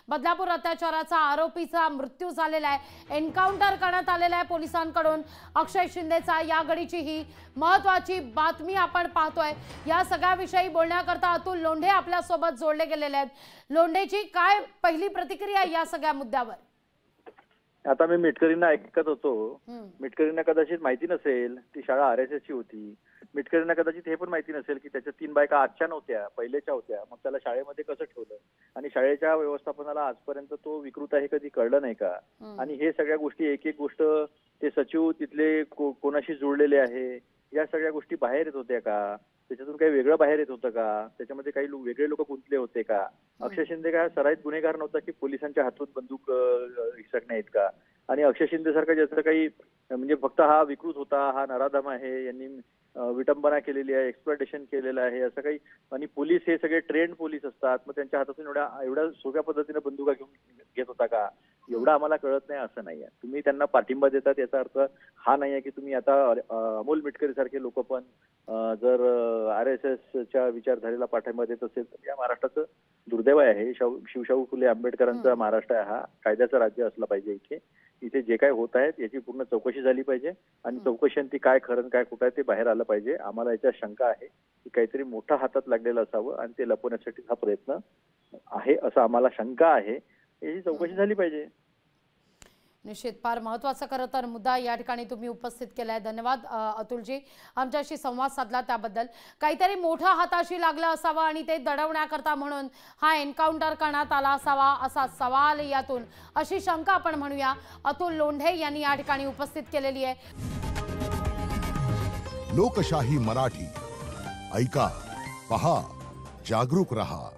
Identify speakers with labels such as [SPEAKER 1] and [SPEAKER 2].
[SPEAKER 1] बदलापूर अत्याचाराचा आरोपीचा मृत्यू झालेला आहे, एन्काउंटर करण्यात आलेला आहे पोलिसांकडून अक्षय शिंदेचा। या घडीची ही महत्त्वाची बातमी आपण पाहतोय। या सगळ्याविषयी बोलण्याकरता अतुल लोंढे आपल्या सोबत जोडले गेलेले आहेत। लोंढेची काय पहिली प्रतिक्रिया या सगळ्या मुद्द्यावर?
[SPEAKER 2] आता मी मिटकरींना ऐकत होतो। मिटकरींना कदाचित माहिती नसेल ती शाळा RSS ची होती। मिटकरींना कदाचित हे पण माहिती नसेल की त्याच्या 3 बायका आजच्या नव्हत्या, पहिलेच्या होत्या। मग त्याला शाळेमध्ये कसं ठेवलं आणि शाळेच्या व्यवस्थापनाला आजपर्यंत तो विकृत आहे कधी कळलं नाही का? आणि हे सगळ्या गोष्टी एक एक गोष्ट ते सचिव तिथले कोणाशी जुळलेले आहे या सगळ्या गोष्टी बाहेर येत होत्या का? त्याच्यातून काही वेगळं बाहेर येत होतं का? त्याच्यामध्ये काही वेगळे लोक गुंतले होते का? अक्षय शिंदे काय सराईत गुन्हेगार नव्हता की पोलिसांच्या हातून बंदूक हिसकणे आहेत का? आणि अक्षय शिंदे सारखा ज्याचं काही म्हणजे फक्त हा विकृत होता, हा नराधम आहे, यांनी विटंबना केलेली आहे, एक्सप्लॉयटेशन केलेलं आहे असं काही। आणि पोलीस हे सगळे ट्रेंड पोलीस असतात, मग त्यांच्या हातातून एवढ्या सोप्या पद्धतीने बंदुका घेत होता का? एवढं आम्हाला कळत नाही असं नाहीये। तुम्ही त्यांना पाठिंबा देतात याचा अर्थ हा नाहीये की तुम्ही आता अमोल मिटकरी सारखे लोक पण जर RSSच्या विचारधारेला पाठिंबा देत असेल तर या महाराष्ट्राचं दुर्दैव आहे। शिवशाहू फुले आंबेडकरांचा महाराष्ट्र हा कायद्याचं राज्य असलं पाहिजे। इथे जे काय होत आहे याची पूर्ण चौकशी झाली पाहिजे आणि चौकशींती काय खरं काय खोटं आहे ते बाहेर आलं पाहिजे। आम्हाला याच्या शंका आहे की काहीतरी मोठं हातात लागलेलं असावं आणि ते लपवण्यासाठी हा प्रयत्न आहे असं आम्हाला शंका आहे। याची चौकशी झाली पाहिजे।
[SPEAKER 1] निश्चित फार महत्त्वाचा खरं तर मुद्दा या ठिकाणी तुम्ही उपस्थित केलाय। धन्यवाद अतुलजी, आमच्याशी संवाद साधला त्याबद्दल। काहीतरी मोठा हाताशी लागला असावा आणि ते दडवण्याकरता म्हणून हा एन्काउंटर करण्यात आला असावा असा सवाल यातून, अशी शंका आपण म्हणूया, अतुल लोंढे यांनी या ठिकाणी उपस्थित केलेली आहे।
[SPEAKER 3] लोकशाही मराठी ऐका, पहा, जागरूक रहा।